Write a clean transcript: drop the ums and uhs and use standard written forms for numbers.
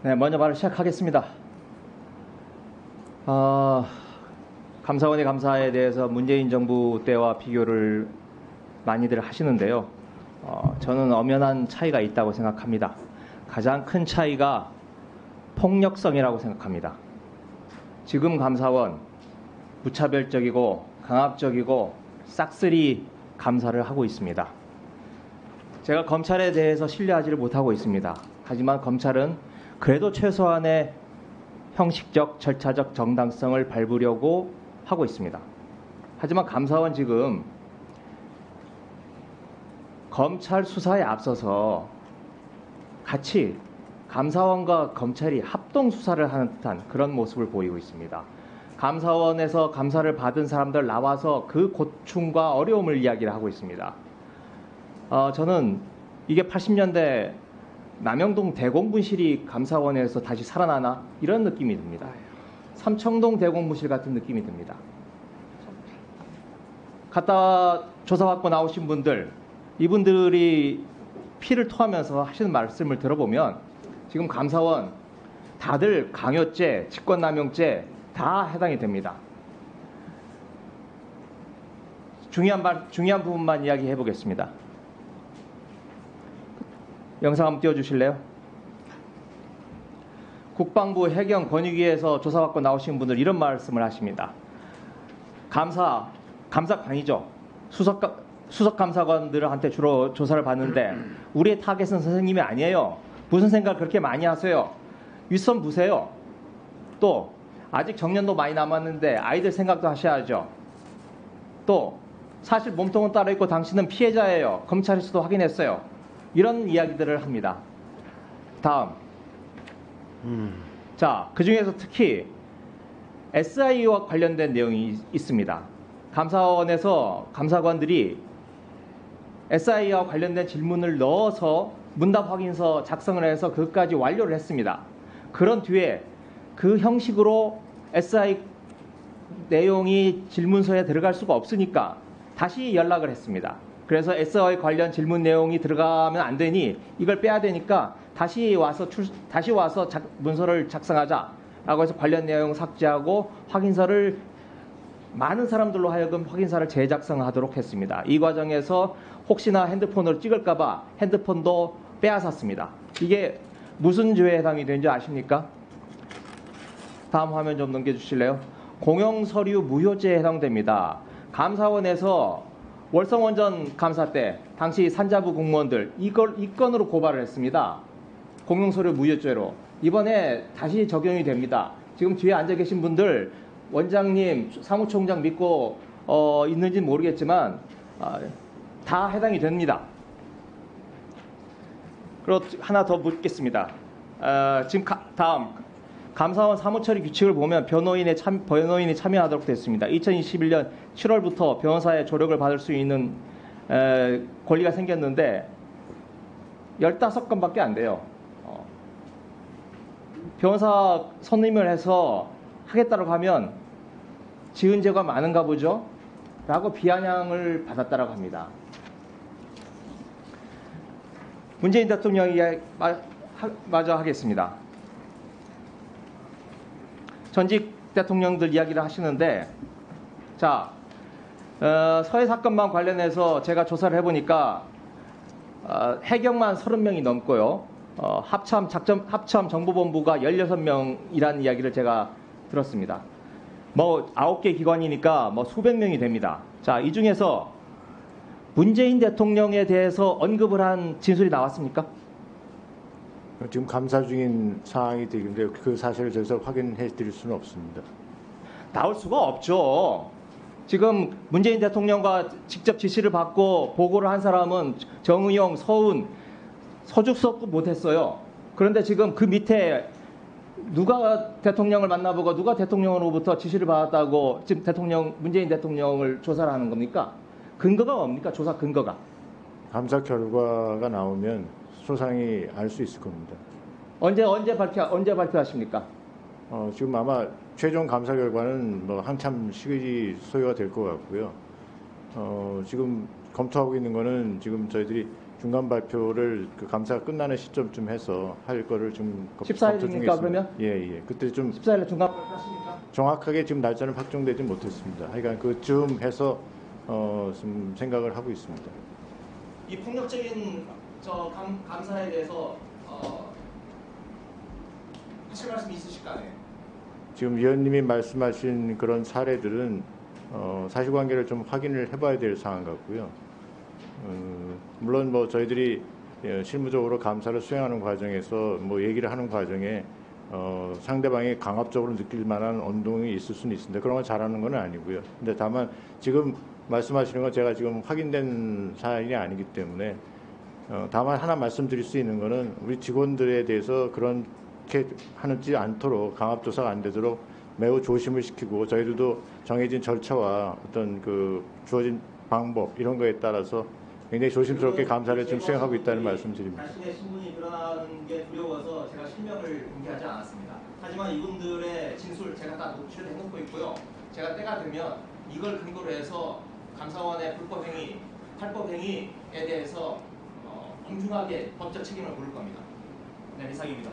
네, 먼저 말을 시작하겠습니다. 감사원의 감사에 대해서 문재인 정부 때와 비교를 많이들 하시는데요. 저는 엄연한 차이가 있다고 생각합니다. 가장 큰 차이가 폭력성이라고 생각합니다. 지금 감사원 무차별적이고 강압적이고 싹쓸이 감사를 하고 있습니다. 제가 검찰에 대해서 신뢰하지를 못하고 있습니다. 하지만 검찰은 그래도 최소한의 형식적, 절차적 정당성을 밟으려고 하고 있습니다. 하지만 감사원 지금 검찰 수사에 앞서서 같이 감사원과 검찰이 합동 수사를 하는 듯한 그런 모습을 보이고 있습니다. 감사원에서 감사를 받은 사람들 나와서 그 고충과 어려움을 이야기를 하고 있습니다. 저는 이게 80년대 남영동 대공분실이 감사원에서 다시 살아나나 이런 느낌이 듭니다. 삼청동 대공분실 같은 느낌이 듭니다. 갔다 조사받고 나오신 분들, 이분들이 피를 토하면서 하시는 말씀을 들어보면 지금 감사원 다들 강요죄, 직권남용죄 다 해당이 됩니다. 중요한 부분만 이야기해 보겠습니다. 영상 한번 띄워주실래요? 국방부 해경 권익위에서 조사받고 나오신 분들 이런 말씀을 하십니다. 감사관이죠. 수석감사관들한테 주로 조사를 받는데 우리의 타겟은 선생님이 아니에요. 무슨 생각을 그렇게 많이 하세요? 윗선 보세요. 또 아직 정년도 많이 남았는데 아이들 생각도 하셔야죠. 또 사실 몸통은 따로 있고 당신은 피해자예요. 검찰에서도 확인했어요. 이런 이야기들을 합니다. 다음. 자, 그중에서 특히 SI와 관련된 내용이 있습니다. 감사원에서 감사관들이 SI와 관련된 질문을 넣어서 문답 확인서 작성을 해서 그것까지 완료를 했습니다. 그런 뒤에 그 형식으로 SI 내용이 질문서에 들어갈 수가 없으니까 다시 연락을 했습니다. 그래서 SI 관련 질문 내용이 들어가면 안 되니 이걸 빼야 되니까 다시 와서 문서를 작성하자라고 해서 관련 내용 삭제하고 확인서를 많은 사람들로 하여금 확인서를 재작성하도록 했습니다. 이 과정에서 혹시나 핸드폰으로 찍을까봐 핸드폰도 빼앗았습니다. 이게 무슨 죄에 해당이 되는지 아십니까? 다음 화면 좀 넘겨주실래요? 공용서류 무효죄에 해당됩니다. 감사원에서 월성원전 감사 때 당시 산자부 공무원들 이 건으로 고발을 했습니다. 공용서류 무효죄로. 이번에 다시 적용이 됩니다. 지금 뒤에 앉아 계신 분들 원장님, 사무총장 믿고 있는지는 모르겠지만 다 해당이 됩니다. 그리고 하나 더 묻겠습니다. 지금 다음 감사원 사무처리 규칙을 보면 변호인이 참여하도록 됐습니다. 2021년 7월부터 변호사의 조력을 받을 수 있는 권리가 생겼는데 15건밖에 안 돼요. 변호사 선임을 해서 하겠다고 하면 지은 죄가 많은가 보죠? 라고 비아냥을 받았다고 합니다. 문재인 대통령이 마저 하겠습니다. 전직 대통령들 이야기를 하시는데 자, 서해 사건만 관련해서 제가 조사를 해보니까 해경만 30명이 넘고요. 합참 정보본부가 16명이라는 이야기를 제가 들었습니다. 뭐 9개 기관이니까 뭐 수백 명이 됩니다. 자, 이 중에서 문재인 대통령에 대해서 언급을 한 진술이 나왔습니까? 지금 감사 중인 사항이 되는데 그 사실을 저희서 확인해 드릴 수는 없습니다. 나올 수가 없죠. 지금 문재인 대통령과 직접 지시를 받고 보고를 한 사람은 정의용, 서훈, 서죽석도 못했어요. 그런데 지금 그 밑에 누가 대통령을 만나보고 누가 대통령으로부터 지시를 받았다고 지금 문재인 대통령을 조사를 하는 겁니까? 근거가 뭡니까? 조사 근거가. 감사 결과가 나오면 소상히 알 수 있을 겁니다. 언제 발표하십니까? 지금 아마 최종 감사 결과는 뭐 한참 시간이 소요가 될 것 같고요. 지금 검토하고 있는 거는 지금 저희들이 중간 발표를 그 감사가 끝나는 시점쯤 해서 할 거를 좀 14일입니까 그러면? 예. 그때 좀 14일에 중간 발표하십니까? 정확하게 지금 날짜는 확정되지 못했습니다. 하여간 그쯤 해서 좀 생각을 하고 있습니다. 이 폭력적인 감사에 대해서 하실 말씀 있으실까요? 지금 위원님이 말씀하신 그런 사례들은 사실관계를 좀 확인을 해봐야 될 사안 같고요. 물론 뭐 저희들이 실무적으로 감사를 수행하는 과정에서 뭐 얘기를 하는 과정에 상대방이 강압적으로 느낄 만한 언동이 있을 수는 있습니다. 그런 걸 잘하는 건 아니고요. 근데 다만 지금 말씀하시는 건 제가 지금 확인된 사안이 아니기 때문에 다만 하나 말씀드릴 수 있는 거는 우리 직원들에 대해서 그렇게 하지 않도록 강압 조사가 안 되도록 매우 조심을 시키고 저희들도 정해진 절차와 어떤 그 주어진 방법 이런 거에 따라서 굉장히 조심스럽게 감사를 지금 수행하고 있다는 말씀드립니다. 자신의 신분이 드러나는 게 두려워서 제가 실명을 공개하지 않았습니다. 하지만 이분들의 진술 제가 다 녹취를 해놓고 있고요. 제가 때가 되면 이걸 근거로 해서 감사원의 불법행위, 탈법행위에 대해서 엄중하게 법적 책임을 물을 겁니다. 네, 이상입니다.